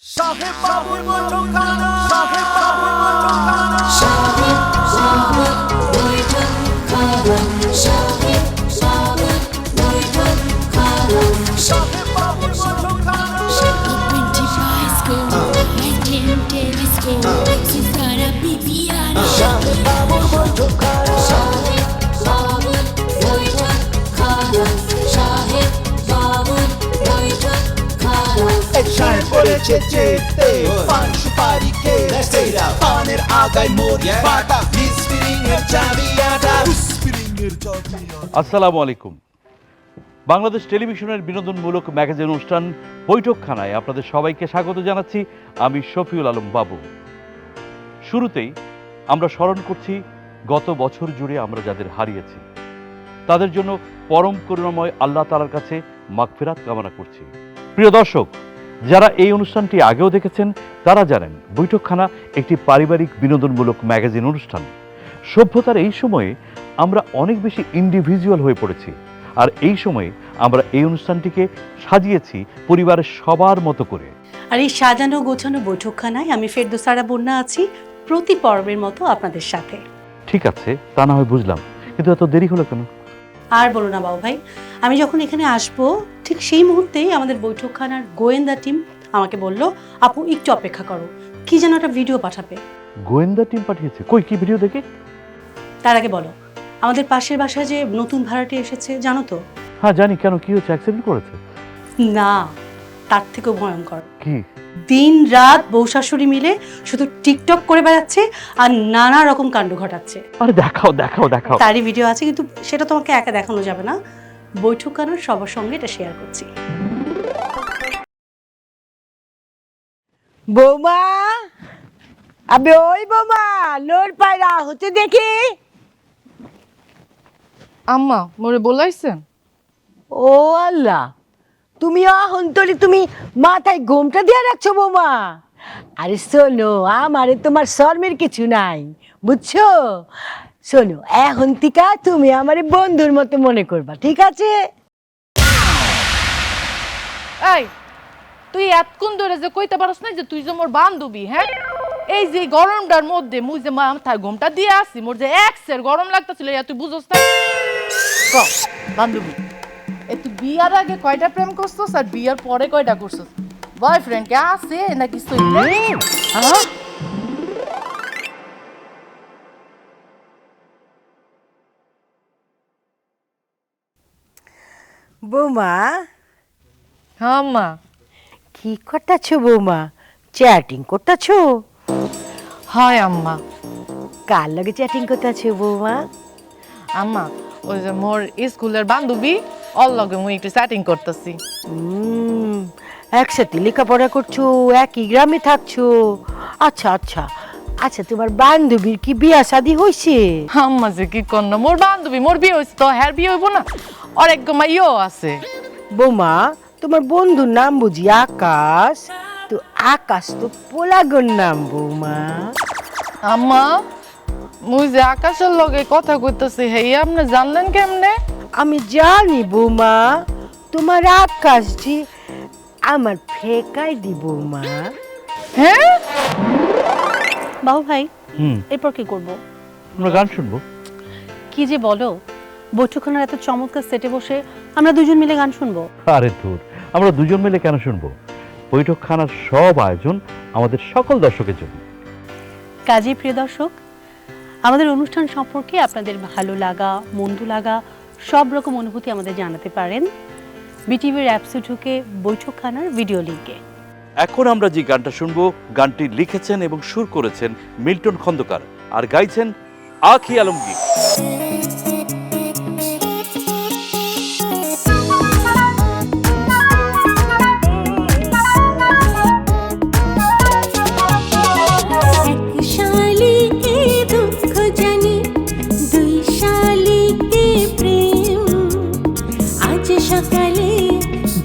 সাহেব বাবুর বৈঠকখানা, সাহেব বাবুর বৈঠকখানা, সাহেব বাবুর বৈঠকখানা, সাহেব বাবুর বৈঠকখানা, সাহেব বাবুর বৈঠকখানা। Open device go, maintain telescope, Sisara Bibiana. সাহেব বাবুর বৈঠকখানা, সাহেব বাবুর বৈঠকখানা, সাহেব বাবুর বৈঠকখানা। এক সাহেব বলেছে যেতে পান সুপারি খেতে, পানের আগায় মরি পাটা, স্প্রিং এর চাবিয়াটা, স্প্রিং এর চাবিয়াটা। আসসালামু আলাইকুম। বাংলাদেশ টেলিভিশনের বিনোদনমূলক ম্যাগাজিন অনুষ্ঠান বৈঠকখানায় আপনাদের সবাইকে স্বাগত জানাচ্ছি। আমি শফিউল আলম বাবু। শুরুতেই আমরা স্মরণ করছি গত বছর জুড়ে আমরা যাদের হারিয়েছি, তাদের জন্য পরম করুণাময় আল্লাহ তাআলার কাছে মাগফিরাত কামনা করছি। প্রিয় দর্শক, যারা এই অনুষ্ঠানটি আগেও দেখেছেন তারা জানেন বৈঠকখানা একটি পারিবারিক বিনোদনমূলক ম্যাগাজিন অনুষ্ঠান। সভ্যতার এই সময়ে আমরা অনেক বেশি ইন্ডিভিজুয়াল হয়ে পড়েছি, আর এই সময়ে আমরা এই অনুষ্ঠানটিকে সাজিয়েছি পরিবারের সবার মতো করে। আর এই সাজানো গোছানো বৈঠকখানায় আমি ফেরদৌসারা বন্যা আছি প্রতি পর্বের মতো আপনাদের সাথে। ঠিক আছে, তা না হয় বুঝলাম, কিন্তু এত দেরি হলো কেন? আর বলো না বাবু ভাই, আমি যখন এখানে আসবো ঠিক সেই মুহূর্তেই আমাদের বৈঠকখানার গোয়েন্দা টিম আমাকে বলল, আপু একটু অপেক্ষা করো, কি যেন একটা ভিডিও পাঠাবে। গোয়েন্দা টিম পাঠিয়েছে? কই, কি ভিডিও দেখে? তার আগে বলো, আমাদের পাশের বাসায় যে নতুন ভাড়াটি এসেছে জানো তো? হ্যাঁ জানি। কেন, কি হচ্ছে? অ্যাক্সিডেন্ট করেছে? না, তার থেকেও ভয়ঙ্কর। কি? দিন রাত বউ শাশুড়ি মিলে শুধু টিকটক করে বেড়াচ্ছে আর নানা রকম কাণ্ড ঘটাচ্ছে। আরে দেখাও দেখাও দেখাও। তারই ভিডিও আছে, কিন্তু সেটা তোমাকে একা দেখানো যাবে না, বৈঠকখানার সবার সঙ্গে এটা শেয়ার করছি। বৌমা, আবে ওই বৌমা, লোর পায়রা হতে দেখি। আম্মা মোরে বলাইছেন? ও আল্লাহ, তুমি অহন্তরি তুমি মাথায় ঘোমটা দিয়ে রাখছো বৌমা। আরে শোনো, আমারে তোমার শর্মের কিছু নাই, বুঝছো? শোনো, এখন থেকে তুমি আমারে বন্ধুর মতো মনে করবা, ঠিক আছে? এই তুই এতক্ষণ ধরে যে কইতে পারছ না যে তুই যে মোর বান্ধবী? হ্যাঁ, এই যে গরমটার মধ্যে মুই যে মাথায় ঘোমটা দিয়ে আসি, মোর যে এক্সের গরম লাগতেছিল, তুই বুঝছ না? ক বান্ধবী, এই তুই বিয়ার আগে কয়টা প্রেম করছস আর বিয়ার পরে কয়টা করছস? বয়ফ্রেন্ড কে আছে নাকি? হ্যাঁ, বৌমা, হ্যাঁ আম্মা। কি করতেছো বৌমা? চ্যাটিং করতেছো? হয় আম্মা। কার লগে চ্যাটিং করতেছো বৌমা? আম্মা ওই যে মোর স্কুলের বান্ধবী, ওর লগে মুই একটু চ্যাটিং করতেছি। একসাথে লেখাপড়া করছো, একই গ্রামে থাকছো? আচ্ছা আচ্ছা আচ্ছা, তোমার বান্ধবীর কি বিয়া শাদী হয়েছে? আম্মা যে কি কর না, মোর বান্ধবী মোর বিয়ে হয়েছে তো হ্যার বিয়ে হইব না? আর এক মাইও আছে। বৌমা, তোমার বন্ধুর নাম বুঝি আকাশ? তো আকাশ তো পোলাগর নাম বৌমা। আম্মা মুই যে আকাশের লগে কথা কইতেছি, হেই আপনি জানলেন কেমনে? আমি জানি বৌমা, তোমার আকাশ জি আমার ফেকাই দি বৌমা। হ্যাঁ বাবু ভাই, হুম, এরপর কি করব? আমরা গান শুনবো। কি যে বলো, বৈঠকখানার এত চমৎকার সেটে বসে আমরা দুজন মিলে গান শুনবো? আরে ধুর, আমরা দুজন মিলে কেন শুনবো? বৈঠকখানার সব আয়োজন আমাদের সকল দর্শকের জন্য। কাজেই প্রিয় দর্শক, আমাদের অনুষ্ঠান সম্পর্কে আপনাদের ভালো লাগা মন্দ লাগা সব রকম অনুভূতি আমাদের জানাতে পারেন বিটিভির অ্যাপসে ঢুকে বৈঠকখানার ভিডিও লিঙ্কে। এখন আমরা যে গানটা শুনবো, গানটি লিখেছেন এবং সুর করেছেন মিল্টন খন্দকার আর গাইছেন আখি আলমগীর। এক শালিকে দুঃখ জানি, দুই শালিকে প্রেম। আজ সকালে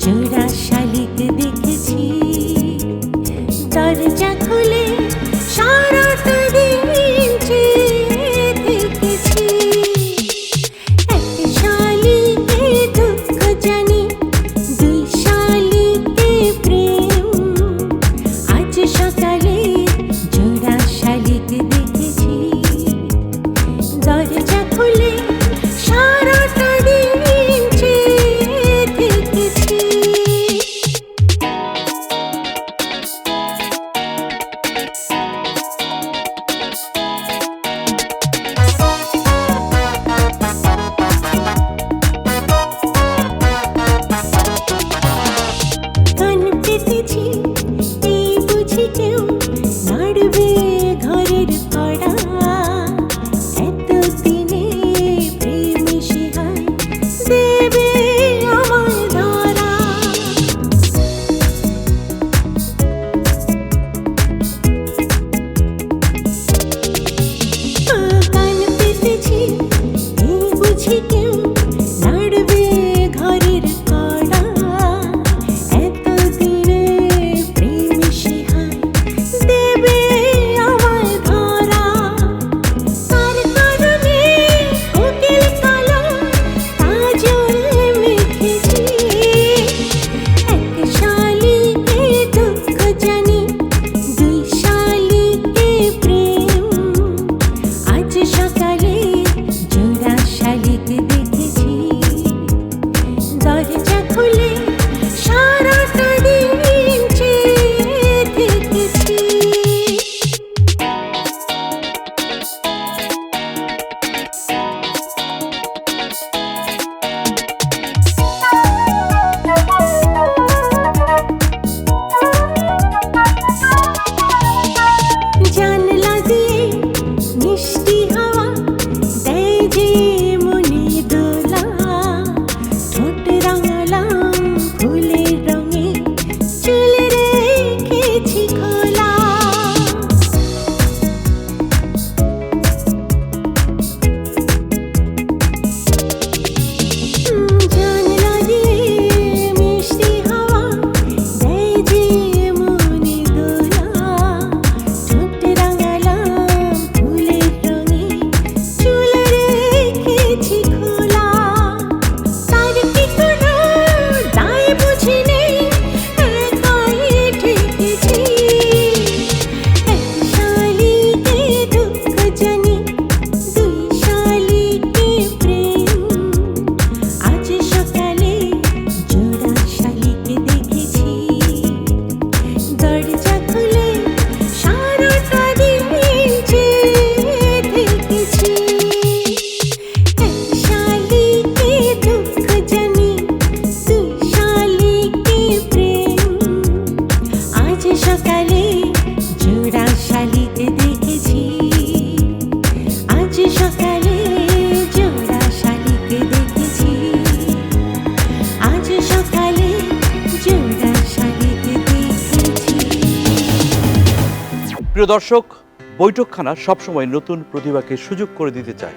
জোড়া শালিক দেখেছি, দরজা খুলে সারাটা দিন চেয়ে থেকেছি। দরজা খুলে সারাটা দিন চেয়ে থেকেছি। এক শালিকে দুঃখ জানি, দুই শালিকে প্রেম। আজ সকালে জোড়া শালিক দেখেছি, আজ সকালে জোড়া শালিক দেখেছি, আজ সকালে জোড়া শালিক দেখেছি। প্রিয় দর্শক, বৈঠকখানা সবসময় নতুন প্রতিভাকে সুযোগ করে দিতে চায়।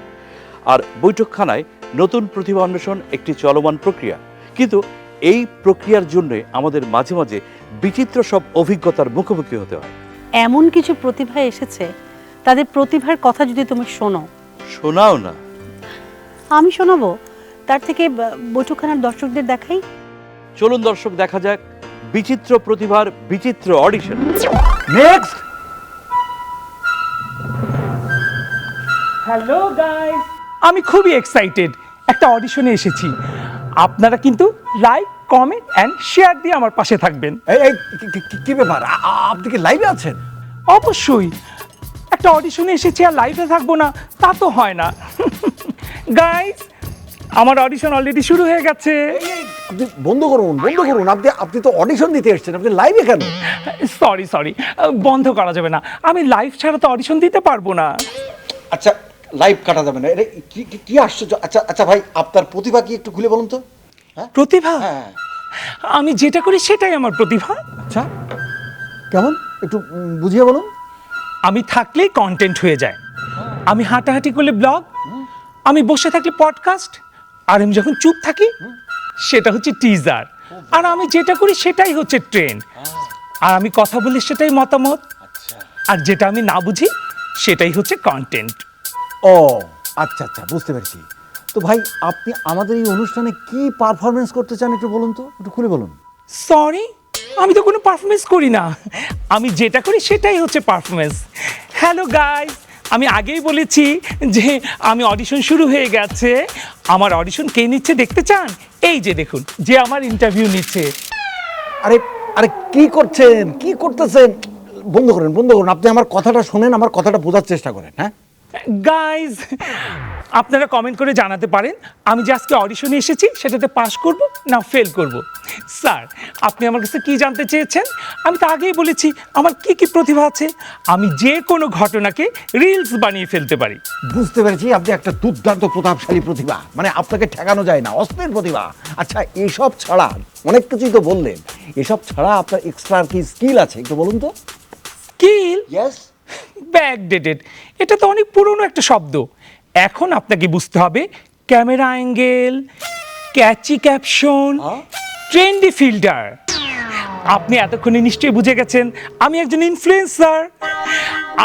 আর বৈঠকখানায় নতুন প্রতিভা অন্বেষণ একটি চলমান প্রক্রিয়া, কিন্তু এই প্রক্রিয়ার জন্য আমাদের মাঝে মাঝে বিচিত্র সব অভিজ্ঞতার মুখোমুখি হতে হয়। এমন কিছু প্রতিভা এসেছে, তাদের প্রতিভার কথা যদি তুমি শোনো, শোনাও না। আমি শোনাবো, তার থেকে বৈঠকখানার দর্শকদের দেখাই। চলুন দর্শক, দেখা যাক বিচিত্র প্রতিভার বিচিত্র অডিশন। নেক্সট। হ্যালো গাইস, আমি খুবই এক্সাইটেড, একটা অডিশনে এসেছি। আপনারা কিন্তু লাইক, কমেন্ট অ্যান্ড শেয়ার দিয়ে আমার পাশে থাকবেন। এই কি ব্যাপার, আপনি কি লাইভে আছেন? অবশ্যই, একটা অডিশনে এসেছি আর লাইভে থাকবো না, তা তো হয় না। গাইস, আমার অডিশন অলরেডি শুরু হয়ে গেছে। আপনি বন্ধ করুন, আপনি তো অডিশন দিতে এসেছেন, আপনি লাইভে কেন? সরি, বন্ধ করা যাবে না, আমি লাইভ ছাড়া তো অডিশন দিতে পারবো না। আচ্ছা, লাইভ কাটা যাবে না, এটা কি আশ্চর্য। আচ্ছা ভাই, আপনার প্রতিভা কি একটু খুলে বলুন তো। প্রতিভা? হ্যাঁ। আমি যেটা করি সেটাই আমার প্রতিভা। আচ্ছা, কেমন একটু বুঝিয়ে বলুন। আমি থাকলেই কন্টেন্ট হয়ে যায়, আমি হাঁটাহাঁটি করলে ব্লগ, আমি বসে থাকলে পডকাস্ট, আর আমি যখন চুপ থাকি সেটা হচ্ছে টিজার, আর আমি যেটা করি সেটাই হচ্ছে ট্রেন্ড, আর আমি কথা বলি সেটাই মতামত, আর যেটা আমি না বুঝি সেটাই হচ্ছে কন্টেন্ট। ও আচ্ছা, বুঝতে পেরেছি। তো ভাই, আপনি আমাদের এই অনুষ্ঠানে কি পারফরমেন্স করতে চান একটু বলুন তো, একটু খুলে বলুন। সরি, আমি তো কোনো পারফরমেন্স করি না, আমি যেটা করি সেটাই হচ্ছে পারফরমেন্স। হ্যালো গাইস, আমি আগেই বলেছি যে আমি অডিশন শুরু হয়ে গেছে। আমার অডিশন কে নিচ্ছে দেখতে চান? এই যে দেখুন, যে আমার ইন্টারভিউ নিচ্ছে। আরে কি করতেছেন? বন্ধ করুন। আপনি আমার কথাটা শোনেন, আমার কথাটা বোঝার চেষ্টা করেন। হ্যাঁ গাইজ, আপনারা কমেন্ট করে জানাতে পারেন আমি যে আজকে অডিশনে এসেছি সেটাতে পাস করব না ফেল করব। স্যার, আপনি আমার কাছে কি জানতে চেয়েছেন? আমি তো আগেই বলেছি আমার কি প্রতিভা আছে। আমি যে কোনো ঘটনাকে রিলস বানিয়ে ফেলতে পারি। বুঝতে পেরেছি, আপনি একটা দুর্দান্ত প্রতাপশালী প্রতিভা, মানে আপনাকে ঠেকানো যায় না, অস্থির প্রতিভা। আচ্ছা, এসব ছাড়া অনেক কিছুই তো বললেন, এসব ছাড়া আপনার এক্সট্রা কি স্কিল আছে একটু বলুন তো। স্কিল? ইয়েস। ব্যাকডেটেড, এটা তো অনেক পুরনো একটা শব্দ। এখন আপনাকে বুঝতে হবে ক্যামেরা অ্যাঙ্গেল, ক্যাচি ক্যাপশন, ট্রেন্ডি ফিল্টার। আপনি এতক্ষণে নিশ্চয়ই বুঝে গেছেন আমি একজন ইনফ্লুয়েন্সার।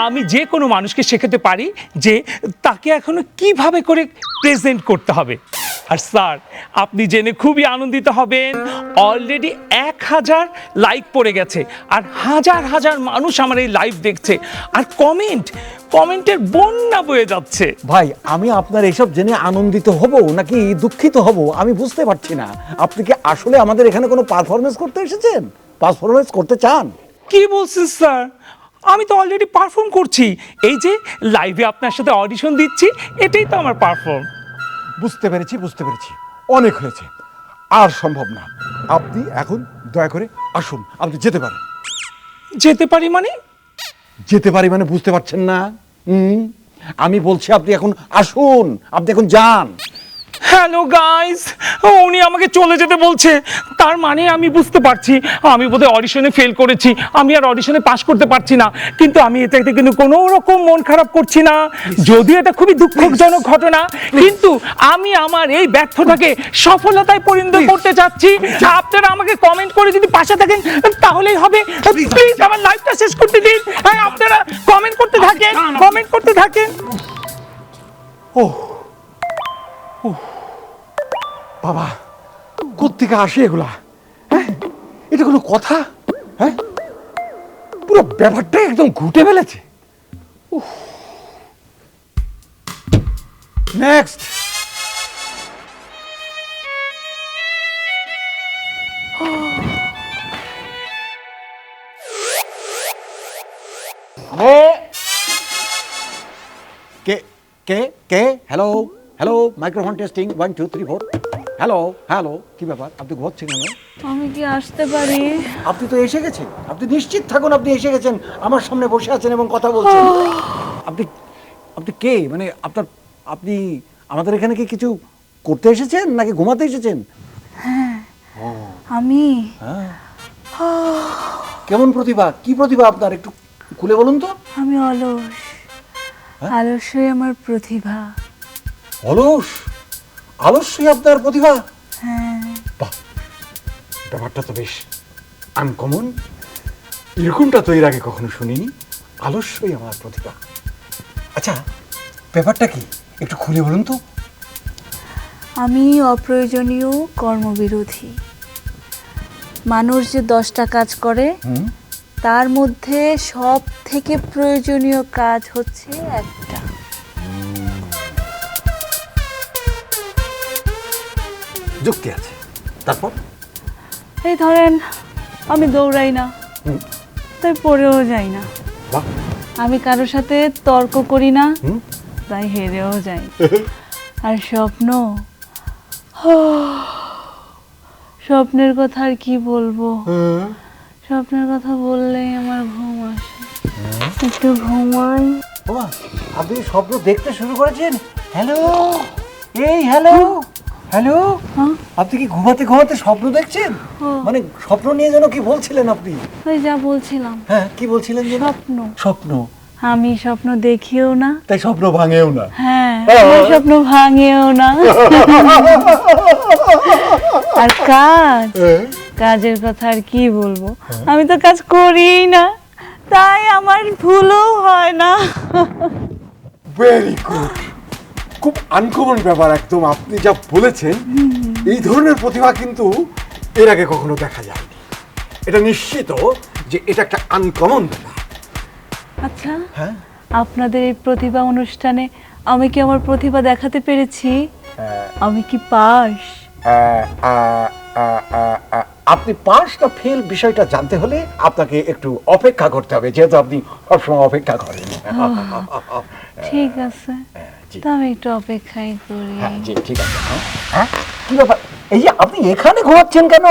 আমি যে কোনো মানুষকে শেখাতে পারি যে তাকে এখনো কিভাবে করে প্রেজেন্ট করতে হবে। আর স্যার, আপনি জেনে খুবই আনন্দিত হবেন, অলরেডি 1000 লাইক পড়ে গেছে, আর হাজার হাজার মানুষ আমার এই লাইভ দেখছে, আর কমেন্টের বন্যা বয়ে যাচ্ছে। ভাই, আমি আপনার এসব জেনে আনন্দিত হব নাকি দুঃখিত হব আমি বুঝতে পারছি না। আপনি কি আসলে আমাদের এখানে কোনো পারফরমেন্স করতে এসেছেন? পারফরমেন্স করতে চান? কি বলছেন স্যার? আমি তো অলরেডি পারফর্ম করছি, এই যে লাইভে আপনার সাথে অডিশন দিচ্ছি, এটাই তো আমার পারফর্ম। বুঝতে পেরেছি, অনেক হয়েছে, আর সম্ভব না। আপনি এখন দয়া করে আসুন, আপনি যেতে পারেন। যেতে পারি মানে? বুঝতে পারছেন না? আমি বলছি আপনি এখন আসুন, আপনি এখন যান। হ্যালো গাইস, উনি আমাকে চলে যেতে বলছে, তার মানে আমি বুঝতে পারছি আমি বোধহয় অডিশনে ফেল করেছি, আমি আর অডিশনে পাস করতে পারছি না। কিন্তু আমি এটাতে কিন্তু কোনো রকম মন খারাপ করছি না, যদিও এটা খুবই দুঃখজনক ঘটনা, কিন্তু আমি আমার এই ব্যর্থতাকে সফলতায় পরিণত করতে চাচ্ছি। আপনারা আমাকে কমেন্ট করে যদি পাশে থাকেন তাহলেই হবে। প্লিজ আমার লাইভটা শেষ করতে দিন। আপনারা কমেন্ট করতে থাকেন। বাবা, কোত্থেকে আসে এগুলা? হ্যাঁ, এটা কোনো কথা? হ্যাঁ, পুরো ব্যাপারটা একদম ঘুটে ফেলেছে। নেক্সট। কে কে কে hello hello microphone testing 1 2 3 4 hello hello কি ব্যাপার আপনি ঘুরছেন কেন? আমি কি আসতে পারি? আপনি তো এসে গেছেন, আপনি নিশ্চিত থাকুন আপনি এসে গেছেন, আমার সামনে বসে আছেন এবং কথা বলছেন। আপনি আপনি কে, মানে আপনার আপনি আমাদের এখানে কি কিছু করতে এসেছেন নাকি ঘুমাতে এসেছেন? আমি হ্যাঁ। কেমন প্রতিভা, কি প্রতিভা আপনার একটু খুলে বলুন তো। আমি অলস। আলস্যই আমার প্রতিভা। অলস, আলস্যই আপনার প্রতিভা? হ্যাঁ। বাহ, ব্যাপারটা তো বেশ আনকমন, এরকমটা তো এর আগে কখনো শুনিনি। আলস্যই আমার প্রতিভা। আচ্ছা, ব্যাপারটা কি একটু খুলে বলুন তো। আমি অপ্রয়োজনীয় কর্মবিরোধী। মানুষ যে 10টা কাজ করে তার মধ্যে সব থেকে প্রয়োজনীয় কাজ হচ্ছে একটা। যুক্তি আছে, তারপর? এই ধরেন আমি দৌড়াই না, তাই পড়েও যাই না। বাহ, আমি কারোর সাথে তর্ক করি না, তাই হেরেও যাই। আর স্বপ্ন, স্বপ্নের কথা আর কি বলবো। স্বপ্নের কথা বললেই আমার ঘুম আসে। একটু ঘুমাই। বাবা, আপনি স্বপ্ন দেখতে শুরু করেছেন? হ্যালো, এই হ্যালো হ্যালো, আপনি কি ঘুমাতে ঘুমাতে স্বপ্ন দেখছেন? মানে স্বপ্ন নিয়ে যেন কি বলছিলেন আপনি? ওই যা বলছিলাম। হ্যাঁ, কি বলছিলেন যেন? স্বপ্ন। স্বপ্ন, আমি স্বপ্ন দেখিও না, তাই স্বপ্ন ভাঙেও না। হ্যাঁ আমার স্বপ্ন ভাঙেও না। আর কাজ, কাজের কথা আর কি বলবো, আমি তো কাজ করিই না, তাই আমার ভুলও হয় না। ভেরি গুড, খুব আনকমন ব্যাপার একদম আপনি যা বলেছেন। এই ধরনের প্রতিভা কিন্তু এর আগে কখনো দেখা যায়নি। এটা নিশ্চিত যে এটা একটা আনকমন ব্যাপার। আচ্ছা, হ্যাঁ, আপনাদের এই প্রতিভা অনুষ্ঠানে আমি কি আমার প্রতিভা দেখাতে পেরেছি? আমি কি পাস? আপনি পাস না ফেল বিষয়টা জানতে হলে আপনাকে একটু অপেক্ষা করতে হবে, যেহেতু আপনি সবসময় অপেক্ষা করেন। ঠিক আছে, জি। তো আমি একটু অপেক্ষাই করি। হ্যাঁ জি, ঠিক আছে। হ্যাঁ, কি ব্যাপার, এই যে আপনি এখানে ঘুমাচ্ছেন কেন?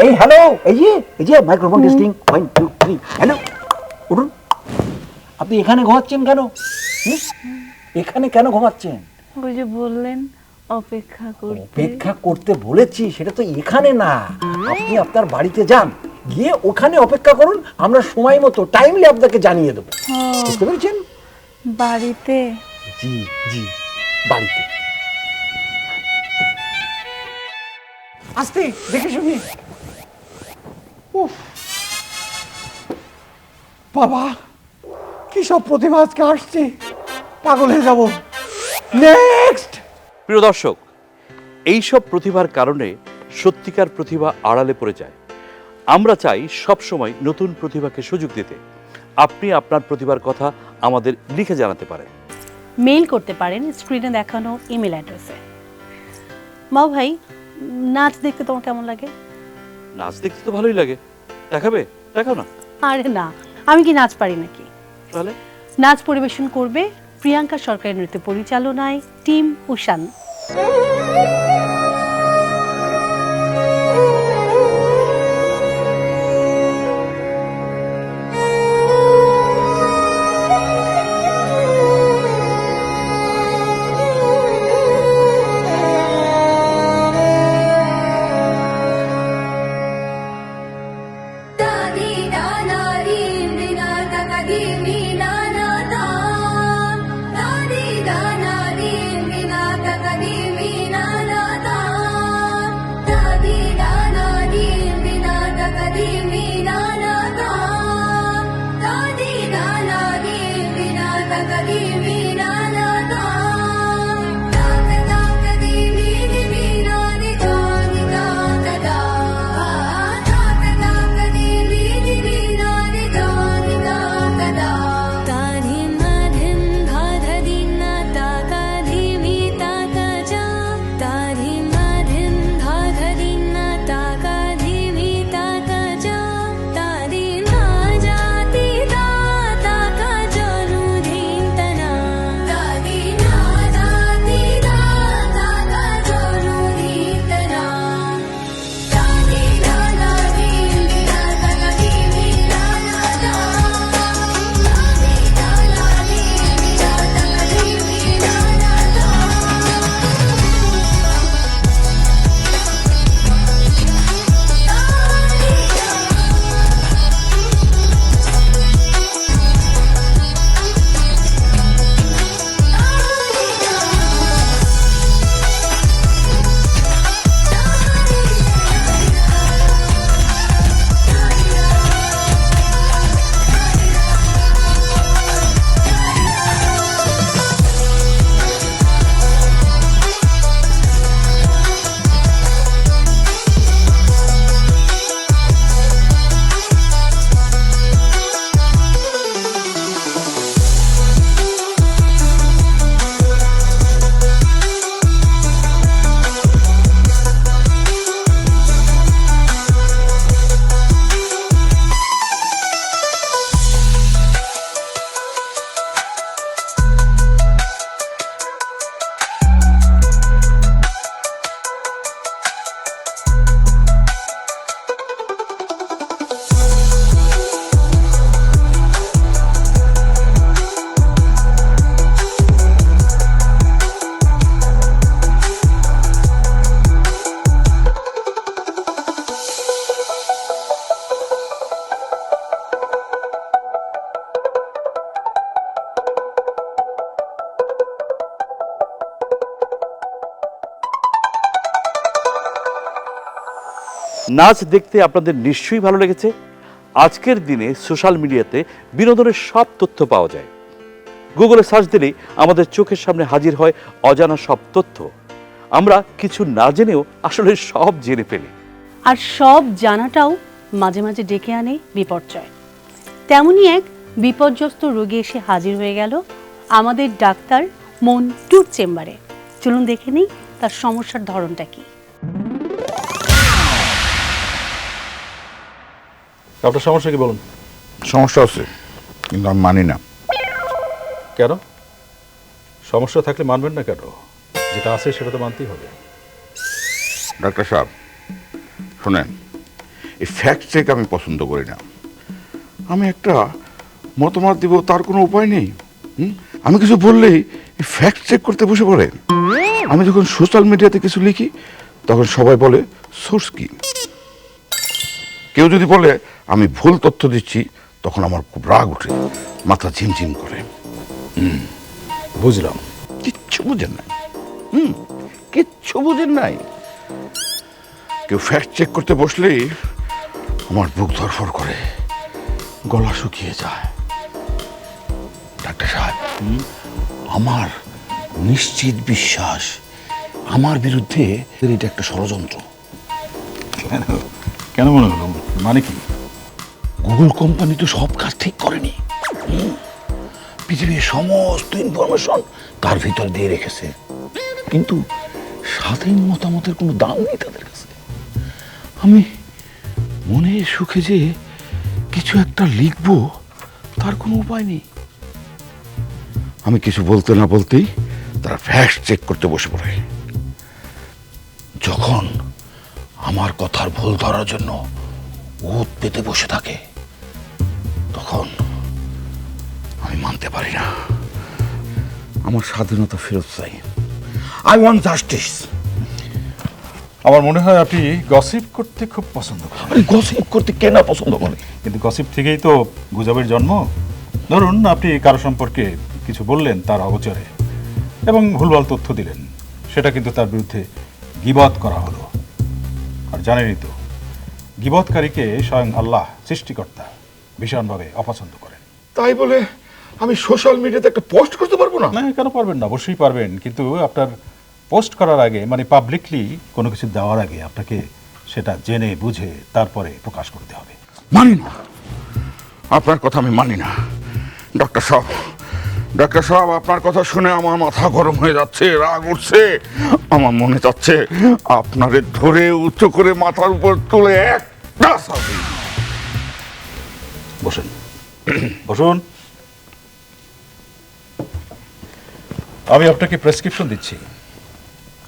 এই হ্যালো, এই যে মাইক্রোফোন টেস্টিং 1 2 3 হ্যালো, উঠুন। আপনি এখানে ঘুমাচ্ছেন কেন? এখানে কেন ঘুমাচ্ছেন? ওই যে বললেন অপেক্ষা করতে। অপেক্ষা করতে বলেছি, সেটা তো এখানে না। আপনি আপনার বাড়িতে যান, গিয়ে ওখানে অপেক্ষা করুন, আমরা সময় মতো টাইমলি আপনাকে জানিয়ে দেবো। বুঝতে পেরেছেন? বাড়িতে? জি জি, বাড়িতে। আস্তে, দেখে শুনি। উফ, বাবা, কি সব প্রতিভা আজকে আসছে, পাগল হয়ে যাব। নেক্সট। প্রিয় দর্শক, এইসব প্রতিভার কারণে সত্যিকার প্রতিভা আড়ালে পড়ে যায়। আমরা চাই সবসময় নতুন প্রতিভাকে সুযোগ দিতে। আপনি আপনার প্রতিভার কথা আমাদের লিখে জানাতে পারেন। মেইল করতে পারেন স্ক্রিনে দেখানো ইমেল অ্যাড্রেসে। মাও ভাই, নাচ দেখতে তোমার কেমন লাগে? নাচ দেখতে তো ভালোই লাগে, দেখাবে? দেখাও না। আরে না, আমি কি নাচ পারি নাকি? তাহলে নাচ পরিবেশন করবে প্রিয়াঙ্কা সরকারের নৃত্য পরিচালনায় team Oshane. Da di da na di mi na da di mi na নাচ দেখতে আপনাদের নিশ্চয়ই ভালো লেগেছে। আজকের দিনে সোশ্যাল মিডিয়াতে বিনোদনের সব তথ্য পাওয়া যায়। গুগলে সার্চ দিলেই আমাদের চোখের সামনে হাজির হয় অজানা সব তথ্য। আমরা কিছু না জেনেও আসলে সব জেনে ফেলি। আর সব জানাটাও মাঝে মাঝে ডেকে আনে বিপর্যয়। তেমনই এক বিপর্যস্ত রোগী এসে হাজির হয়ে গেল আমাদের ডাক্তার মন্টুর চেম্বারে। চলুন দেখে নিই তার সমস্যার ধরনটা কি। আপনার সমস্যা কি বলুন? সমস্যা আছে, কিন্তু আমি মানি না। কেন? সমস্যা থাকলে মানবেন না কেন? যেটা আছে সেটা তো মানতেই হবে। ডাক্তার সাহেব শোনেন, এই ফ্যাক্ট চেক আমি পছন্দ করি না। আমি একটা মতামত দিব, তার কোনো উপায় নেই। আমি কিছু বললেই এই ফ্যাক্ট চেক করতে বসে পড়ে। আমি যখন সোশ্যাল মিডিয়াতে কিছু লিখি তখন সবাই বলে সোর্স কি। কেউ যদি বলে আমি ভুল তথ্য দিচ্ছি তখন আমার খুব রাগ ওঠে, মাথা ঝিমঝিম করে। বুঝলাম। কিচ্ছু বুঝেন নাই। কিচ্ছু বুঝেন নাই। কেউ ফ্যাক্ট চেক করতে বসলেই আমার বুক ধরফর করে, গলা শুকিয়ে যায়। ডাক্তার সাহেব, আমার নিশ্চিত বিশ্বাস আমার বিরুদ্ধে এটা একটা ষড়যন্ত্র। কেন মনে হলো? মানে কি? গুগল কোম্পানি তো সব কাজ ঠিক করেনি। পৃথিবীর সমস্ত ইনফরমেশন তার ভিতর দিয়ে রেখেছে, কিন্তু স্বাধীন মতামতের কোনো দাম নেই তাদের কাছে। আমি মনে সুখে যে কিছু একটা লিখবো তার কোনো উপায় নেই। আমি কিছু বলতে না বলতেই তারা ফ্যাক্ট চেক করতে বসে পড়ে। যখন আমার কথার ভুল ধরার জন্য ওত পেতে বসে থাকে তখন আমি মানতে পারি না। আমার স্বাধীনতা ফেরত চাই। I want justice. আমার মনে হয় আপনি গসিপ করতে খুব পছন্দ করেন। আরে গসিপ করতে কে না পছন্দ করে? কিন্তু গসিপ থেকেই তো গুজবের জন্ম। ধরুন আপনি কারো সম্পর্কে কিছু বললেন তার অগোচরে এবং ভুলভাল তথ্য দিলেন, সেটা কিন্তু তার বিরুদ্ধে গীবত করা হলো। আর জানেনই তো, গীবতকারীকে স্বয়ং আল্লাহ সৃষ্টিকর্তা ভীষণভাবে অপছন্দ করেন। তাই বলে আমি সোশ্যাল মিডিয়াতে একটা পোস্ট করতে পারবো না? না, কেন পারবেন না? অবশ্যই পারবেন, কিন্তু আপনার পোস্ট করার আগে, মানে পাবলিকলি কোনো কিছু দেওয়ার আগে আপনাকে সেটা জেনে বুঝে তারপরে প্রকাশ করতে হবে। মানি না, আপনার কথা আমি মানি না। ডক্টর সাহেব, ডাক্তার সাহেব, আপনার কথা শুনে আমার মাথা গরম হয়ে যাচ্ছে, রাগ উঠছে। আমার মনে চাচ্ছে আপনারে ধরে উঁচু করে মাথার উপর তুলে একটা সাথে। বসুন বসুন। আমি আপনাকে প্রেসক্রিপশন দিচ্ছি।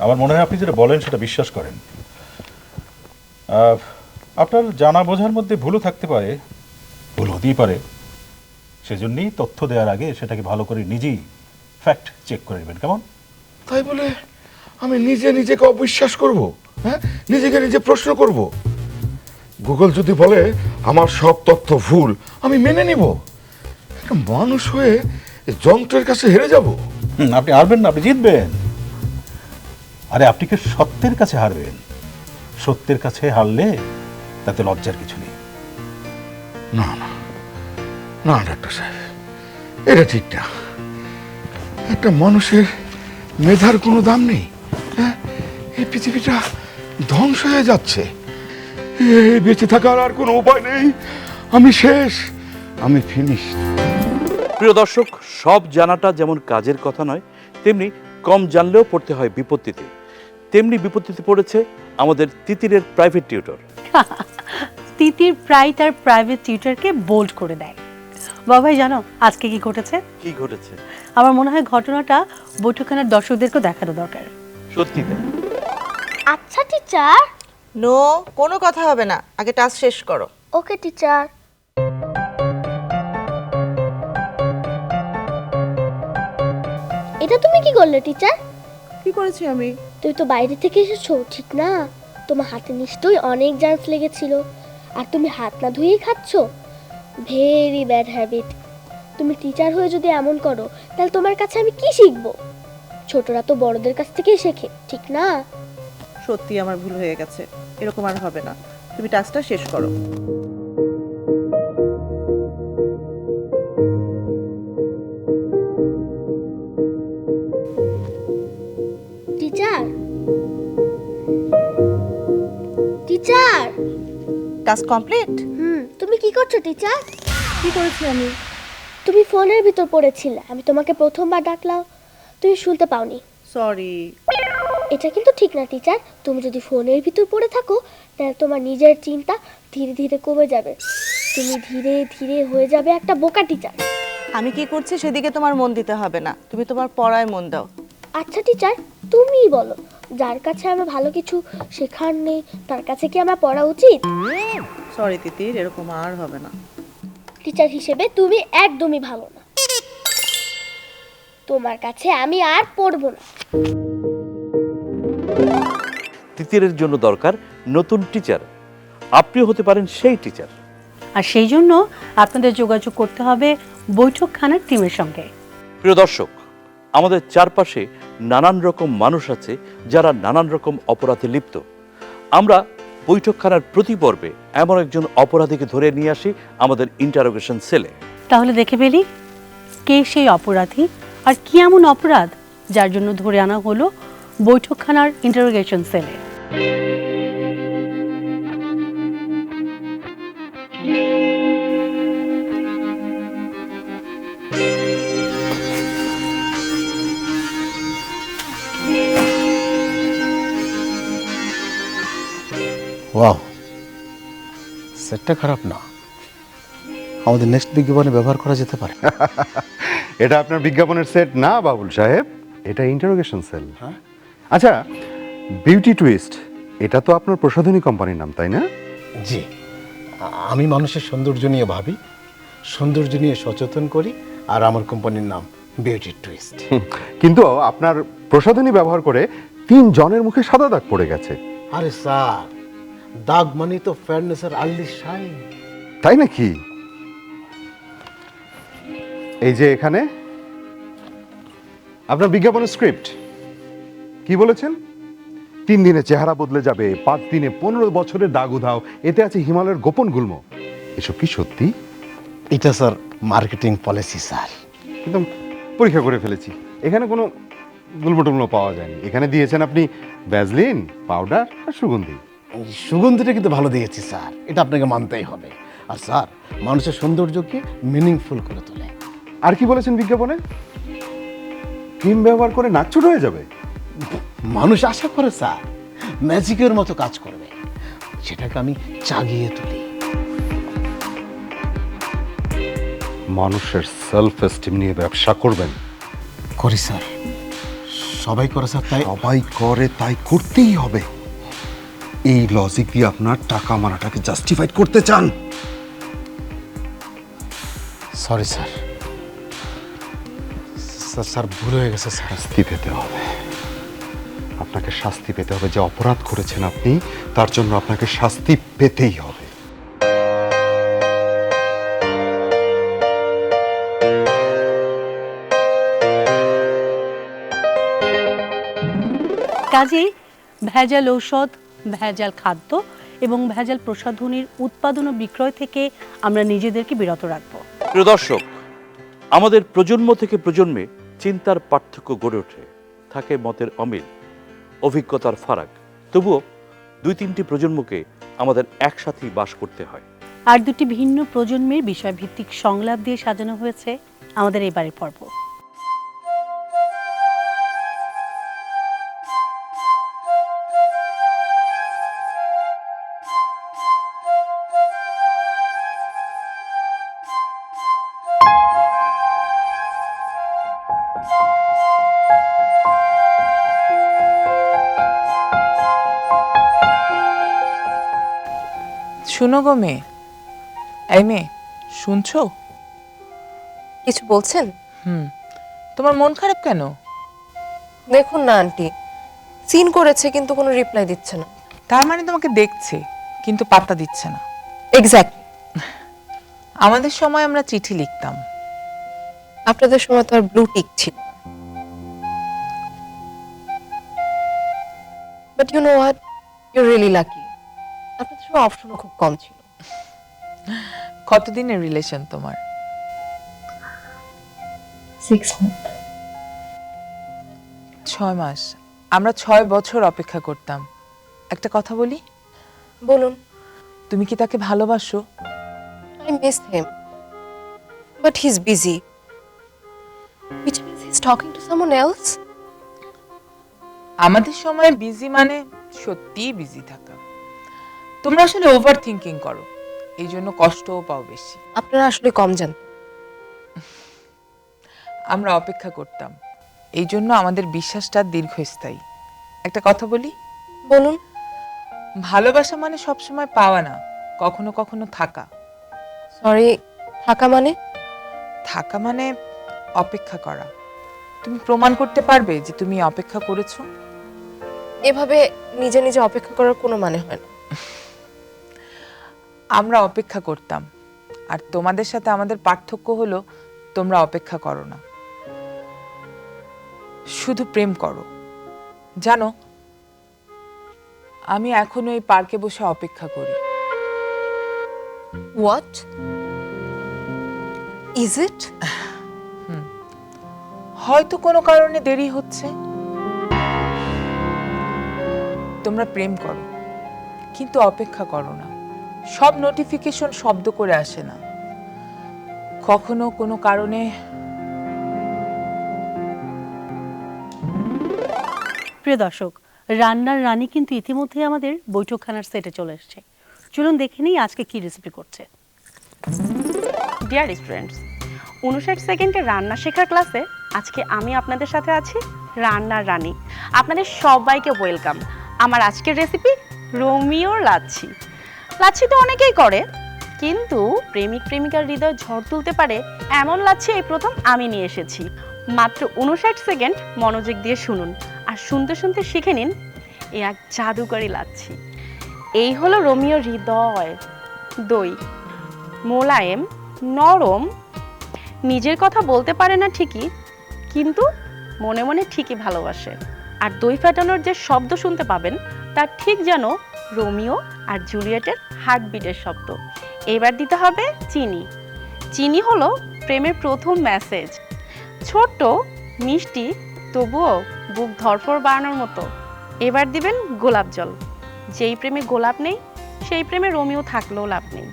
আমার মনে হয় আপনি যেটা বলেন সেটা বিশ্বাস করেন। আপনার জানা বোঝার মধ্যে ভুলও থাকতে পারে, ভুল হতেই পারে। সেজন্যই তথ্য দেওয়ার আগে সেটাকে ভালো করে নিজেই ফ্যাক্ট চেক করে নেবেন, কেমন? তাই বলে আমি নিজে নিজেকে অবিশ্বাস করব? হ্যাঁ, নিজেকে নিজে প্রশ্ন করব। গুগল যদি বলে আমার সব তথ্য ভুল, আমি মেনে নিব? একটা মানুষ হয়ে যন্ত্রের কাছে হেরে যাব? আপনি হারবেন না, আপনি জিতবেন। আরে আপনি কি সত্যের কাছে হারবেন? সত্যের কাছে হারলে তাতে লজ্জার কিছু নেই। না না না ডাক্তার সাহেব, এটা ঠিক না। একটা মানুষের মেধার কোনো দাম নেই। হ্যাঁ, এই পৃথিবীটা ধ্বংস হয়ে যাচ্ছে। এই বেঁচে থাকার আর কোনো উপায় নেই। আমি শেষ, আমি ফিনিশ। প্রিয় দর্শক, সব জানাটা যেমন কাজের কথা নয়, তেমনি কম জানলেও পড়তে হয় বিপত্তিতে। তেমনি বিপত্তিতে পড়েছে আমাদের তিতিরের প্রাইভেট টিউটর। তিতির প্রায় তার প্রাইভেট টিউটরকে বোল্ড করে দেয়। বাবাই জানো আজকে কি ঘটেছে? কি ঘটেছে? আমার মনে হয় ঘটনাটা বৈঠকখানার দর্শকদেরকেও দেখানো দরকার। সত্যি তাই? আচ্ছা টিচার। নো, কোনো কথা হবে না, আগে টাস্ক শেষ করো। ওকে টিচার। এটা তুমি কি করলে টিচার? কি করেছি আমি? তুমি তো বাইরে থেকে এসেছো, ঠিক না? তোমার হাতে নিশ্চয়ই অনেক জার্মস লেগেছিল, আর তুমি হাত না ধুয়েই খাচ্ছো। Very bad habit. তুমি টিচার হয়ে যদি এমন করো তাহলে তোমার কাছে আমি কি শিখবো? ছোটরা তো বড়দের কাছ থেকেই শেখে, ঠিক না? সত্যি আমার ভুল হয়ে গেছে, এরকম আর হবে না। তুমি টাস্কটা শেষ করো। Teacher, teacher. Task complete? তুমি কি করছো টিচার? কি করেছি আমি? তুমি ফোনের ভিতর পড়েছিলে, আমি তোমাকে প্রথমবার ডাকলাম, তুমি শুনতে পাওনি। সরি। এটা কিন্তু ঠিক না টিচার। তুমি যদি ফোনের ভিতর পড়ে থাকো তাহলে তোমার নিজের চিন্তা ধীরে ধীরে কমে যাবে, তুমি ধীরে ধীরে হয়ে যাবে একটা বোকা টিচার। আমি কি করছি সেদিকে তোমার মন দিতে হবে না, তুমি তোমার পড়ায় মন দাও। আচ্ছা টিচার, তুমিই বলো, যার কাছে আমরা ভালো কিছু শেখার নেই তার কাছে কি আমরা পড়া উচিত? সরি তিতির, এরকম আর হবে না। টিচার হিসেবে তুমি একদমই ভালো না, তোমার কাছে আমি আর পড়বো না। তিতিরের জন্য দরকার নতুন টিচার। আপনিও হতে পারেন সেই টিচার। আর সেই জন্য আপনাদের যোগাযোগ করতে হবে বৈঠকখানার টিমের সঙ্গে। প্রিয় দর্শক, আমাদের চারপাশে নানান রকম মানুষ আছে যারা নানান রকম অপরাধে লিপ্ত। আমরা বৈঠকখানার প্রতি পর্বে এমন একজন অপরাধীকে ধরে নিয়ে আসি আমাদের ইন্টারোগেশন সেলে। তাহলে দেখে ফেলি কে সেই অপরাধী আর কি এমন অপরাধ যার জন্য ধরে আনা হলো বৈঠকখানার ইন্টারোগেশন সেলে। ওয়াও, সেটটা খারাপ না, আমাদের নেক্সট বিজ্ঞাপনে ব্যবহার করা যেতে পারে। এটা আপনার বিজ্ঞাপনের সেট না বাবুল সাহেব, এটা ইন্টারোগেশন সেল। আচ্ছা, বিউটি টুইস্ট এটা তো আপনার প্রসাধনী কোম্পানির নাম, তাই না? জি, আমি মানুষের সৌন্দর্য নিয়ে ভাবি, সৌন্দর্য নিয়ে সচেতন করি, আর আমার কোম্পানির নাম বিউটি টুইস্ট। কিন্তু আপনার প্রসাধনী ব্যবহার করে 3 জনের মুখে সাদা দাগ পড়ে গেছে। আরে স্যার, দাগ মানে তো ফেয়ারনেসের আর্লি শাইন। তাই নাকি? এই যে এখানে আপনার বিজ্ঞাপনের স্ক্রিপ্ট, কি বলেছেন? 3 দিনে চেহারা বদলে যাবে, 5 দিনে 15 বছরের দাগ উধাও, এতে আছে হিমালয়ের গোপন গুল্ম। এসব কি সত্যি? এটা স্যার মার্কেটিং পলিসি স্যার। কিন্তু পরীক্ষা করে ফেলেছি, এখানে কোনো গুল্ম টুল্ম পাওয়া যায়নি। এখানে দিয়েছেন আপনি ভ্যাসলিন, পাউডার আর সুগন্ধি। সুগন্ধিটা কিন্তু ভালো দিয়েছি স্যার, এটা আপনাকে মানতেই হবে। আর স্যার, মানুষের সৌন্দর্যকে মিনিংফুল করে তোলে। আর কি বলেছেন বিজ্ঞাপনে? ক্রিম ব্যবহার করে নাক ছোট হয়ে যাবে? মানুষ আশা করে স্যার ম্যাজিকের মতো কাজ করবে, সেটাকে আমি জাগিয়ে তুলি। মানুষের সেলফ এস্টিম নিয়ে ব্যবসা করবেন? করি স্যার, সবাই করে স্যার, তাই সবাই করে, তাই করতেই হবে। এই লজিক দিয়ে আপনার টাকা মারাটাকে জাস্টিফাইড করতে চান? সরি স্যার, স্যার ভুল হয়ে গেছে স্যার। শাস্তি পেতে হবে, আপনাকে শাস্তি পেতে হবে। যে অপরাধ করেছেন আপনি, তার জন্য আপনাকে শাস্তি পেতেই হবে। কাজেই ভেজাল ঔষধ, ভেজাল খাদ্য এবং ভেজাল প্রসাধনীর উৎপাদন ও বিক্রয় থেকে আমরা নিজেদেরকে বিরত রাখবো। প্রিয় দর্শক, আমাদের প্রজন্ম থেকে প্রজন্মে চিন্তার পার্থক্য গড়ে ওঠে, থাকে মতের অমিল, অভিজ্ঞতার ফারাক। তবুও 2-3টি প্রজন্মকে আমাদের একসাথেই বাস করতে হয়। আর 2টি ভিন্ন প্রজন্মের বিষয়ভিত্তিক সংলাপ দিয়ে সাজানো হয়েছে আমাদের এবারের পর্ব। শুনো গো মেয়ে, এই মেয়ে শুনছো? কিছু বলছেন? তোমার মন খারাপ কেন? দেখুন না আন্টি, সিন করেছে কিন্তু কোনো রিপ্লাই দিচ্ছে না। তার মানে তোমাকে দেখছে কিন্তু পাত্তা দিচ্ছে না। এক্স্যাক্টলি। আমাদের সময় আমরা চিঠি লিখতাম, আপনাদের সময় তো আর ব্লু টিক ছিল। But you know what, you really lucky. আপনাদের সময় অপশনও খুব কম ছিল। কতদিনের রিলেশন তোমার? 6 months। 6 মাস। আমরা 6 বছর অপেক্ষা করতাম। একটা কথা বলি? বলুন। তুমি কি তাকে ভালোবাসো? I miss him, but he's busy, which means he's talking to someone else. আমাদের সময় বিজি মানে সত্যিই বিজি থাকা। তোমরা আসলে ওভার থিঙ্কিং করো, এই জন্য কষ্টও পাও বেশি। আপনারা আসলে কম জানেন। আমরা অপেক্ষা করতাম, এই জন্য আমাদের বিশ্বাসটা দীর্ঘস্থায়ী। একটা কথা বলি? বলুন। ভালোবাসা মানে সবসময় পাওয়া না, কখনো কখনো থাকা। সরি, থাকা মানে? থাকা মানে অপেক্ষা করা। তুমি প্রমাণ করতে পারবে যে তুমি অপেক্ষা করেছো? এভাবে নিজে নিজে অপেক্ষা করার কোনো মানে হয় না। আমরা অপেক্ষা করতাম, আর তোমাদের সাথে আমাদের পার্থক্য হলো তোমরা অপেক্ষা করো না, শুধু প্রেম করো। জানো, আমি এখনো এই পার্কে বসে অপেক্ষা করি। What? Is it? হয়তো কোনো কারণে দেরি হচ্ছে। তোমরা প্রেম করো, কিন্তু অপেক্ষা করো না। সব নোটিফিকেশন শব্দ করে আসে না, কখনো কোনো কারণে। প্রিয় দর্শক, রান্নার রানী কিন্তু ইতিমধ্যে আমাদের বৈঠকখানার সেটে চলে এসেছে। চলুন দেখে নিই আজকে কি রেসিপি করছে। ডিয়ার স্টুডেন্টস, 59 সেকেন্ডের রান্না শেখার ক্লাসে আজকে আমি আপনাদের সাথে আছি, রান্নার রানী। আপনাদের সবাইকে ওয়েলকাম। আমার আজকের রেসিপি রোমিওর লাচ্ছি। লাচ্ছি তো অনেকেই করে, কিন্তু প্রেমিক প্রেমিকার হৃদয় ঝড় তুলতে পারে এমন লাচ্ছি এই প্রথম আমি নিয়ে এসেছি। মাত্র 59 সেকেন্ড মনোযোগ দিয়ে শুনুন, আর শুনতে শুনতে শিখে নিন এই এক জাদুকরি লাচ্ছি। এই হলো রোমিওর হৃদয়। দই মোলায়েম, নরম, নিজের কথা বলতে পারে না ঠিকই, কিন্তু মনে মনে ঠিকই ভালোবাসে। আর দই ফাটানোর যে শব্দ শুনতে পাবেন, তা ঠিক যেন রোমিও আর জুলিয়েটের হার্টবিটের শব্দ। এবার দিতে হবে চিনি। চিনি হলো প্রেমের প্রথম মেসেজ। ছোট্ট, মিষ্টি, তবুও বুক ধরফর বাড়ানোর মতো। এবার দিবেন গোলাপ জল। যেই প্রেমে গোলাপ নেই, সেই প্রেমে রোমিও থাকলেও লাভ নেই।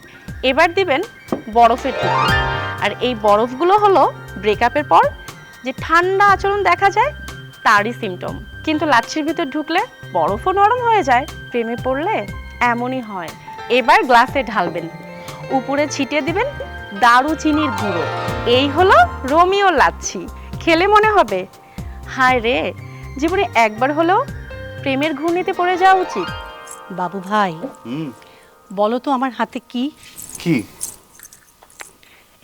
এবার দিবেন বরফের টুকরো। আর এই বরফগুলো হলো ব্রেকআপের পর যে ঠান্ডা আচরণ দেখা যায়, তারই সিমটম। কিন্তু লাচ্ছির ভিতর ঢুকলে বরফও নরম হয়ে যায়, প্রেমে পড়লে এমনই হয়। এবার গ্লাসে ঢালবেন, উপরে ছিটিয়ে দিবেন দারুচিনির গুঁড়ো। এই হলো রোমিও লাচ্ছি। খেলে মনে হবে, হায় রে, জীবনে একবার হলেও প্রেমের ঘূর্ণিতে পড়ে যাওয়া উচিত। বাবু ভাই, বলো তো আমার হাতে কি? কি?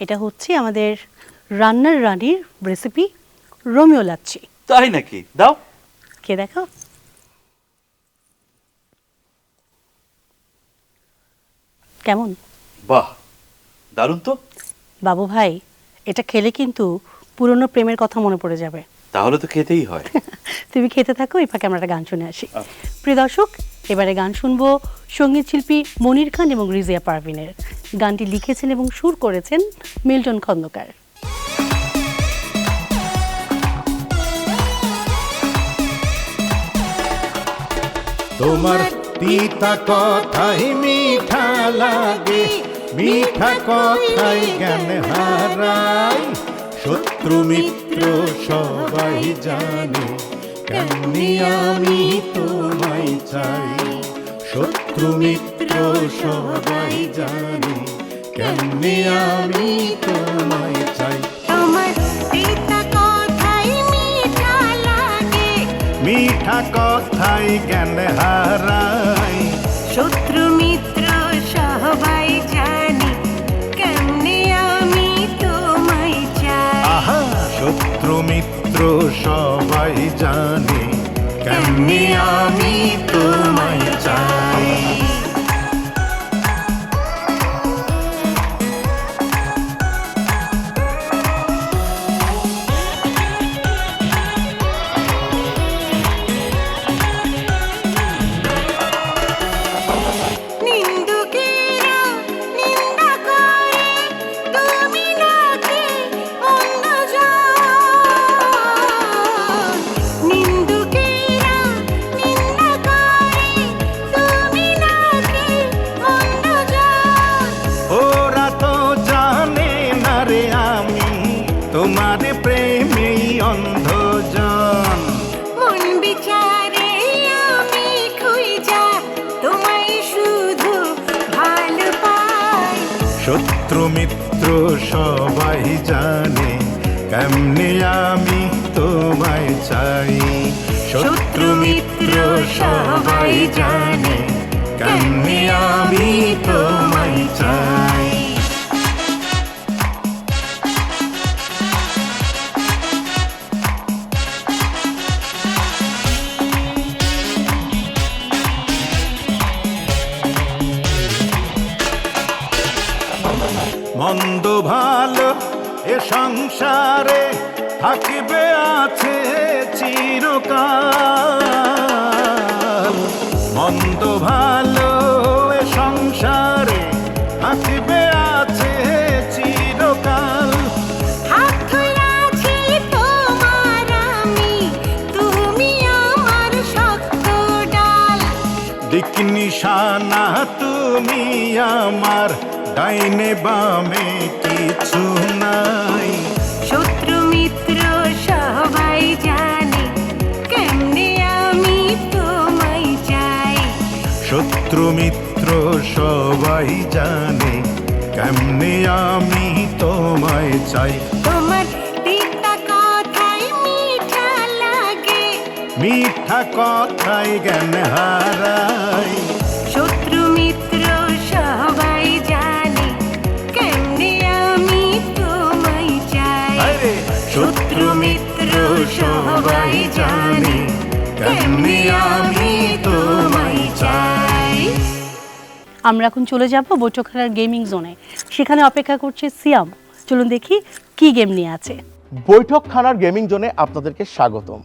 এটা হচ্ছে আমাদের রান্নার রানীর রেসিপি রোমিও লাচ্ছি। তাই নাকি? দাও, কে দেখো। কেমন? বাহ, দারুণ তো। বাবু ভাই, এটা খেলে কিন্তু পুরনো প্রেমের কথা মনে পড়ে যাবে। তাহলে তো খেতেই হয়। তুমি খেতে থাকো, এই ফাঁকে আমরা একটা গান শুনে আসি। প্রিয় দর্শক, এবারে গান শুনবো সঙ্গীত শিল্পী মনির খান এবং রিজিয়া পারভিনের। গানটি লিখেছেন এবং সুর করেছেন মিল্টন খন্দকার। তোমার পিতা কথাই মিঠা লাগে, মিঠা কথাই জ্ঞান হারাই। শত্রু মিত্র সবাই জানে, কেমনি আমি তোমায় চাই। শত্রু মিত্র সবাই জানে, কেমনি আমি তোমায় চাই। তোমার পিতা কথাই মিঠা লাগে, মিঠা কথাই জ্ঞান হারাই। শত্রু মিত্র সবাই জানে, কেমনে আমি তোমায় চাই। আহা, শত্রু মিত্র সবাই জানে, কেমনি আমি তোমায় চাই। নিন্দু তোমার প্রেমেই অন্ধজন। মন বিচারে আমি খুঁজা তোমায় শুধু ভালো পাই। শত্রু মিত্র সবাই জানে কেমনে আমি তোমায় চাই। শত্রু মিত্র সবাই জানে কেমনে আমি তোমায় চাই। মন্দ ভালো এ সংসারে থাকিবে আছে চিরকাল। মন্দ ভালো এ সংসারে থাকিবে আছে চিরকাল। হাত ধরেছি তোমার আমি, তুমি আমার শক্ত ডাল। দিক নিশানা তুমি আমার, ডাইনে বামে কিছু নাই। শত্রু মিত্র সবাই জানে কেমনে আমি তোমায় চাই। শত্রু মিত্র সবাই জানে কেমনে আমি তোমায় চাই। তোমার তিতা কথাই মিঠা লাগে, মিঠা কথায় জ্ঞান হারাই। শত্রু মিত্র সবাই জানে কেমনে আমি তোমায় চাই। শত্রু মিত্র সবাই জানে কেমনে আমি তোমায় চাই। আমরা এখন চলে যাব বৈঠকখানার গেমিং জোনে। সেখানে অপেক্ষা করছে সিয়াম। চলুন দেখি কি গেম নিয়ে আছে। বৈঠকখানার গেমিং জোনে আপনাদেরকে স্বাগতম।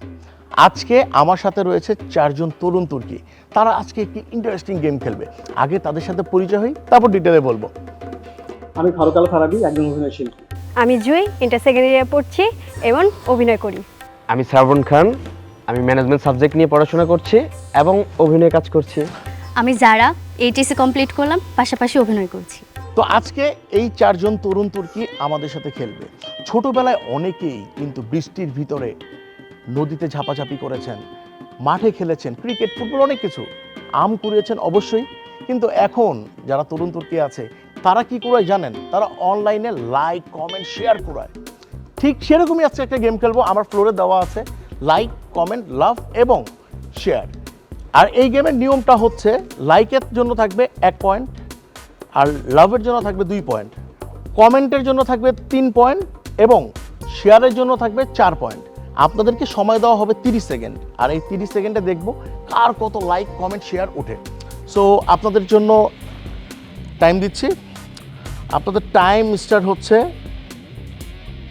আজকে আমার সাথে রয়েছে 4 জন তরুণ তুর্কি। তারা আজকে একটি ইন্টারেস্টিং গেম খেলবে। আগে তাদের সাথে পরিচয় হই, তারপর ডিটেলে বলবো। আমি ফারুক আল ফারাবি, একজন অভিনয় শিল্পী। আমি জুই, ইন্টার সেকেন্ড ইয়ারে পড়ছি এবং অভিনয় করি। আমি শ্রাবণ খান, আমি ম্যানেজমেন্ট সাবজেক্ট নিয়ে পড়াশোনা করছি এবং অভিনয় কাজ করছি। আমি যারা এইচএসসি কমপ্লিট করলাম, পাশাপাশি অভিনয় করছি। তো আজকে এই 4 জন তরুণ তুর্কি আমাদের সাথে খেলবে। ছোটবেলায় অনেকেই কিন্তু বৃষ্টির ভিতরে নদীতে ঝাপাঝাপি করেছেন, মাঠে খেলেছেন, ক্রিকেট, ফুটবল, অনেক কিছু আম কুড়িয়েছেন অবশ্যই। কিন্তু এখন যারা তরুণ তুর্কি আছে তারা কি করে জানেন? তারা অনলাইনে লাইক, কমেন্ট, শেয়ার করায়। ঠিক সেরকমই আজকে একটা গেম খেলবো। আমার ফ্লোরে দেওয়া আছে লাইক, কমেন্ট, লাভ এবং শেয়ার। আর এই গেমের নিয়মটা হচ্ছে লাইকের জন্য থাকবে 1 পয়েন্ট, আর লাভের জন্য থাকবে 2 পয়েন্ট, কমেন্টের জন্য থাকবে 3 পয়েন্ট এবং শেয়ারের জন্য থাকবে 4 পয়েন্ট। আপনাদেরকে সময় দেওয়া হবে 30 সেকেন্ড, আর এই 30 সেকেন্ডে দেখব কার কত লাইক, কমেন্ট, শেয়ার ওঠে। সো আপনাদের জন্য টাইম দিচ্ছি। আপনাদের টাইম স্টার্ট হচ্ছে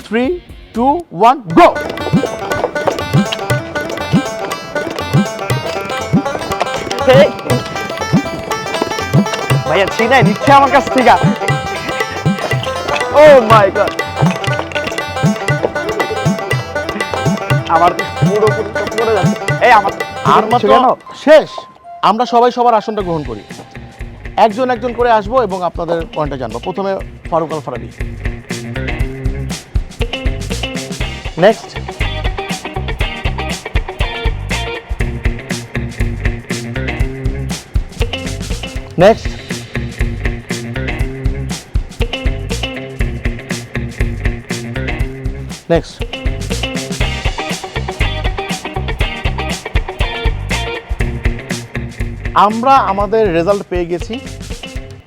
3, 2, 1, গো। ভাইয়া চিনাই নিচ্ছে আমার কাছ থেকে। ও মাই গড, আমার পুরোপুরি পড়ে যাচ্ছে। এই আমার আর মাত্র শেষ। আমরা সবাই সবার আসনটা গ্রহণ করি। একজন একজন করে আসবো এবং আপনাদের পয়েন্টটা জানবো। প্রথমে ফারুক আল ফারাবি। নেক্সট নেক্সট নেক্সট আমরা আমাদের রেজাল্ট পেয়ে গেছি।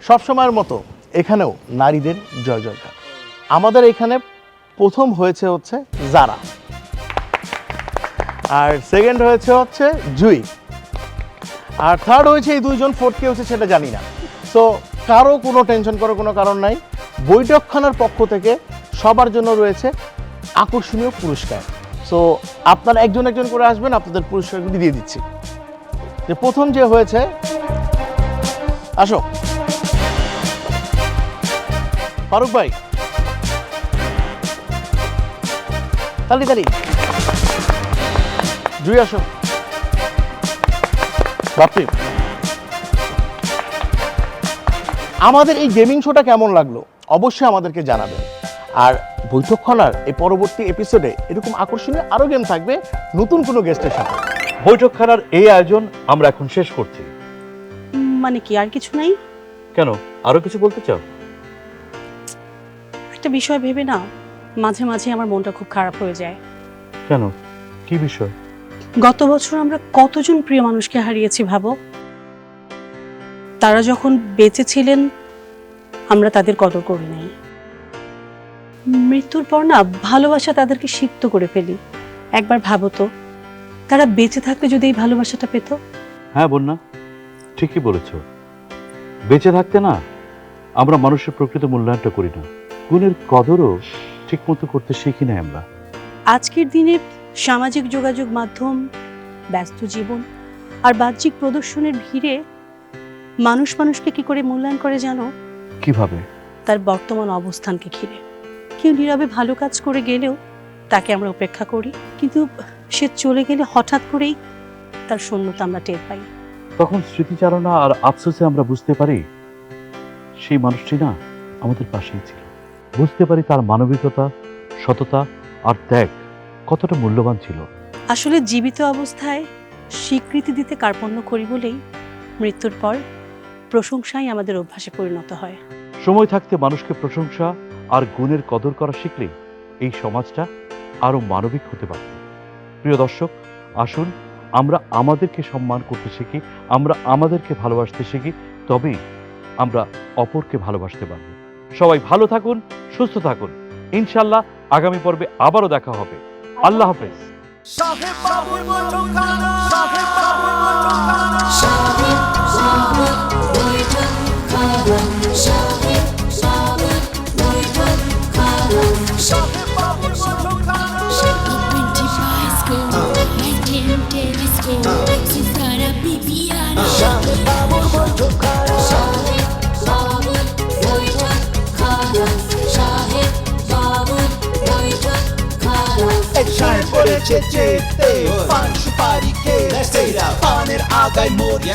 সবসময়ের মতো এখানেও নারীদের জয় জয়কার। আমাদের এখানে প্রথম হয়েছে হচ্ছে জারা, আর সেকেন্ড হয়েছে হচ্ছে জুই, আর থার্ড হয়েছে এই 2 জন, ফোর্থ কে হচ্ছে সেটা জানি না। সো কারো কোনো টেনশন করার কোনো কারণ নাই। বৈঠকখানার পক্ষ থেকে সবার জন্য রয়েছে আকর্ষণীয় পুরস্কার। সো আপনারা একজন একজন করে আসবেন, আপনাদের পুরস্কারগুলি দিয়ে দিচ্ছি। যে প্রথম যে হয়েছে, আসো ফারুক ভাই, তালি তালি। জুই আসো। বাপি, আমাদের এই গেমিং শোটা কেমন লাগলো অবশ্যই আমাদেরকে জানাবেন। আর বৈঠকখানার এই পরবর্তী এপিসোডে এরকম আকর্ষণীয় আরো গেম থাকবে নতুন কোনো গেস্টের সাথে। বৈঠকখানার এই আয়োজন আমরা এখন শেষ করছি। মানে কি আর কিছু নাই? কেন, আরো কিছু বলতে চাও? একটা বিষয় ভেবে না মাঝে মাঝে আমার মনটা খুব খারাপ হয়ে যায়। কেন, কি বিষয়? গত বছর আমরা কতজন প্রিয় মানুষকে হারিয়েছি ভাবো। তারা যখন বেঁচে ছিলেন আমরা তাদের কদর করি নাই। মৃত্যুর পর না ভালোবাসা তাদেরকে সিক্ত করে ফেলি। একবার ভাবো তো, তারা বেঁচে থাকলে যদি এই ভালোবাসাটা পেত। হ্যাঁ বন্যা, ঠিকই বলেছ। বেঁচে থাকতে না আমরা মানুষের প্রকৃত মূল্যায়নটা করি না, গুণের কদরও ঠিক মতো করতে শিখি না আমরা। আজকের দিনে সামাজিক যোগাযোগ মাধ্যম, ব্যস্ত জীবন আর বাহ্যিক প্রদর্শনের ভিড়ে মানুষ মানুষকে কি করে মূল্যায়ন করে জানো? কিভাবে? তার বর্তমান অবস্থানকে ঘিরে। কেউ নীরবে ভালো কাজ করে গেলেও তাকে আমরা উপেক্ষা করি, কিন্তু সে চলে গেলে হঠাৎ করেই তার শূন্যতা আমরা টের পাই। তখন স্মৃতিচারণা আর আফসোসে আমরা বুঝতে পারি সেই মানুষটি না আমাদের পাশেই ছিল। বুঝতে পারি তার মানবিকতা, সততা আর ত্যাগ কতটা মূল্যবান ছিল। আসলে জীবিত অবস্থায় স্বীকৃতি দিতে কার্পণ্য করি বলেই মৃত্যুর পর প্রশংসাই আমাদের অভ্যাসে পরিণত হয়। সময় থাকতে মানুষকে প্রশংসা আর গুণের কদর করা শিখলে এই সমাজটা আরো মানবিক হতে পারত। প্রিয় দর্শক, আসুন আমরা আমাদেরকে সম্মান করতে শিখি, আমরা আমাদেরকে ভালোবাসতে শিখি, তবেই আমরা অপরকে ভালোবাসতে পারব। সবাই ভালো থাকুন, সুস্থ থাকুন। ইনশাল্লাহ আগামী পর্বে আবারও দেখা হবে। আল্লাহ হাফেজ। পড়েছে যেতে পান সুপারি খেয়ে পানের আগায় মরি